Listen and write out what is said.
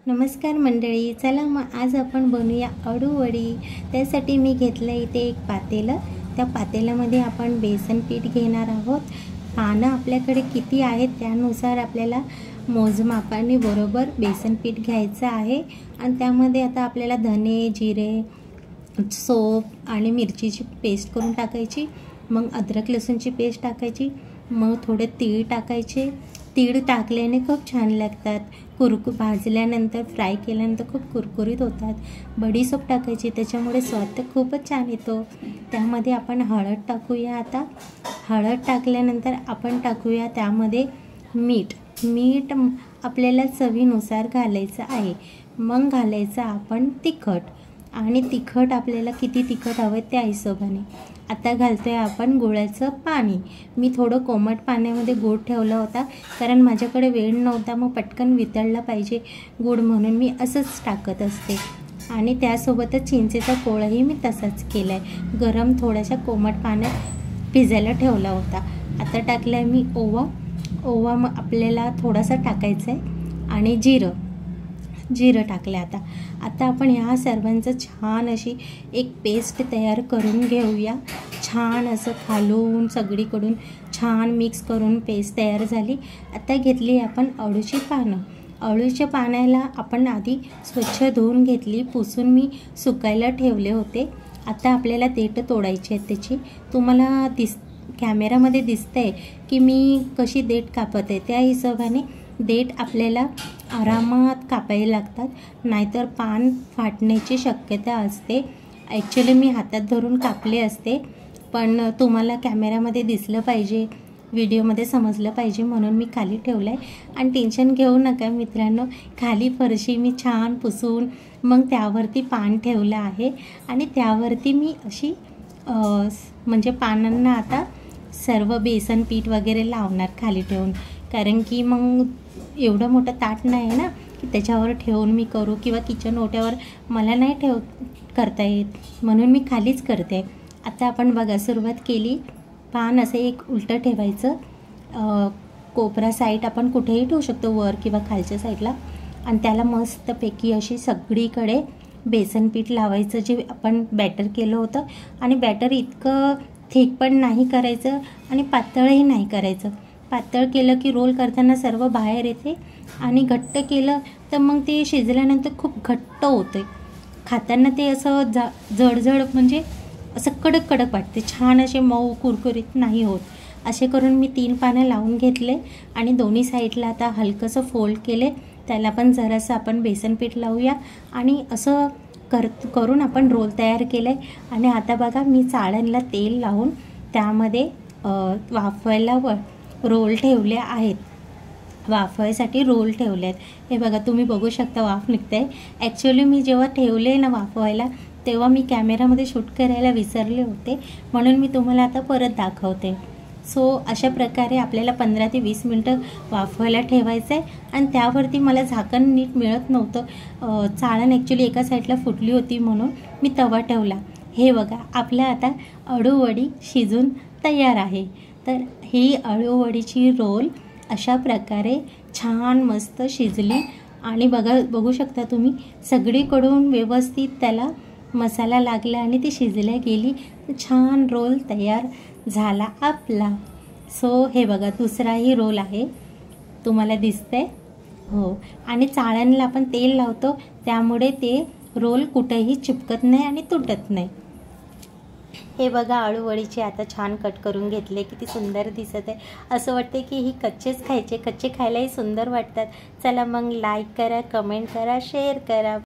नमस्कार मंडळी, चला मग आज आपण बनवूया अळूवडी। त्यासाठी मी घेतलं इथे एक पातेलं। त्या पातेल्यामध्ये आपण बेसन पीठ घेणार आहोत। पानं आपल्याकडे किती आहेत त्यानुसार आपल्याला मोजमापाने बरोबर बेसन पीठ घ्यायचं आहे। आणि त्यामध्ये आता आपल्याला धने, जिरे, सोप आणि मिरचीची पेस्ट करून टाकायची। मग अद्रक लसूणची पेस्ट टाकायची। मग थोडे तीळ टाकायचे। तीळ टाकल्याने खूप छान लागतात। भाजल्यानंतर फ्राय केल्यानंतर खूप कुरकुरीत होतात। बडीशेप टाकायची, त्याच्यामुळे स्वाद तर खूपच छान येतो। त्यामध्ये आपण हळद टाकूया। आता हळद टाकल्यानंतर आपण टाकूया त्यामध्ये मीठ आपल्याला चवीनुसार घालायचं आहे। मग घालायचं आपण तिखट, आणि तिखट आपल्याला किती तिखट हवं त्या हिशोबाने। आता घालतोय आपण गुळाचं पाणी। मी थोडं कोमट पाण्यामध्ये गूळ ठेवला होता, कारण माझ्याकडे वेळ नव्हता, मग पटकन वितळला पाहिजे गूळ म्हणून मी असंच टाकत असते। आणि त्यासोबतच चिंचेचा कोळही मी तसाच केलाय, गरम थोड्याशा कोमट पाण्यात भिजायला ठेवला होता। आता टाकलाय मी ओवा मग आपल्याला थोडासा टाकायचा आहे, आणि जिरं टाकलं। आता आपण ह्या सर्वांचं छान अशी एक पेस्ट तयार करून घेऊया। छान असं खालून सगळीकडून छान मिक्स करून पेस्ट तयार झाली। आता घेतली आपण अळूची पानं। अळूच्या पानाला आपण आधी स्वच्छ धुवून घेतली, पुसून मी सुकायला ठेवले होते। आता आपल्याला देठ तोडायची आहे त्याची। तुम्हाला कॅमेरामध्ये दिसतंय की मी कशी देठ कापत आहे, त्या हिशोबाने देठ आपल्याला आरामात कापायला लागतात, नाहीतर पान फाटण्याची शक्यता असते। ॲक्च्युली मी हातात धरून कापले असते, पण तुम्हाला कॅमेरामध्ये दिसलं पाहिजे, व्हिडिओमध्ये समजलं पाहिजे म्हणून मी खाली ठेवलं आहे। आणि टेन्शन घेऊ नका मित्रांनो, खाली फरशी मी छान पुसून मग त्यावरती पान ठेवलं आहे। आणि त्यावरती मी अशी म्हणजे पानांना आता सर्व बेसन पीठ वगैरे लावणार खाली ठेवून, कारण की मग एवढं मोठं ताट नाही ना की त्याच्यावर ठेवून मी करू, किंवा किचन ओट्यावर मला नाही करता येत, म्हणून मी खालीच करते। आता आपण बघा सुरुवात केली। पान असं एक उलटं ठेवायचं, कोपरा साईड आपण कुठेही ठेवू शकतो, वर किंवा खालच्या साईडला। आणि त्याला मस्तपैकी अशी सगळीकडे बेसन पीठ लावायचं, जे आपण बॅटर केलं होतं। आणि बॅटर इतकं थिक पण नाही करायचं आणि पातळही नाही करायचं। पातळ केलं की रोल करताना सर्व बाहेर येते, आणि घट्ट केलं तर मग ते शिजल्यानंतर खूप घट्ट होते, खाताना ते असं जडजड म्हणजे असं कडक वाटते, छान असे मऊ कुरकुरीत नाही होत। असे करून मी 3 पानं लावून घेतले, आणि दोन्ही साईडला आता हलकंसं फोल्ड केले, त्याला पण जरासं आपण बेसन पीठ लावूया। आणि असं करून आपण रोल तयार केले। आणि आता बघा मी चाळणीला तेल लावून त्यामध्ये वाफवायला रोल ठेवले आहेत, वाफवायसाठी रोल ठेवले आहेत। हे बघा तुम्ही बघू शकता वाफ निघते। ॲक्च्युली मी जेव्हा ठेवले ना वाफवायला, तेव्हा मी कॅमेरामध्ये शूट करायला विसरले होते, म्हणून मी तुम्हाला आता परत दाखवते। सो अशा प्रकारे आपल्याला 15 ते 20 मिनटं वाफवायला ठेवायचं आहे। आणि त्यावरती मला झाकण नीट मिळत नव्हतं, चाळण ॲक्च्युली एका साईडला फुटली होती, म्हणून मी तवा ठेवला। हे बघा आपल्या आता अळूवडी शिजून तयार आहे। तर ही अळूवडीची रोल अशा प्रकारे छान मस्त शिजली, आणि बघू शकता तुम्ही सगळीकडून व्यवस्थित त्याला मसाला लागला आणि ती शिजल्या गेली, छान रोल तयार झाला आपला। सो हे बघा दुसराही रोल आहे, तुम्हाला दिसतंय हो। आणि चाळणीला आपण तेल लावतो, त्यामुळे ते रोल कुठेही चिपकत नाही आणि तुटत नाही। हे बघा अळूवडीचे आता छान कट करून घेतले, किती सुंदर दिसत आहे। असं वाटते की ही कच्चे खायलाही सुंदर वाटतात। चला मग लाईक करा, कमेंट करा, शेअर करा।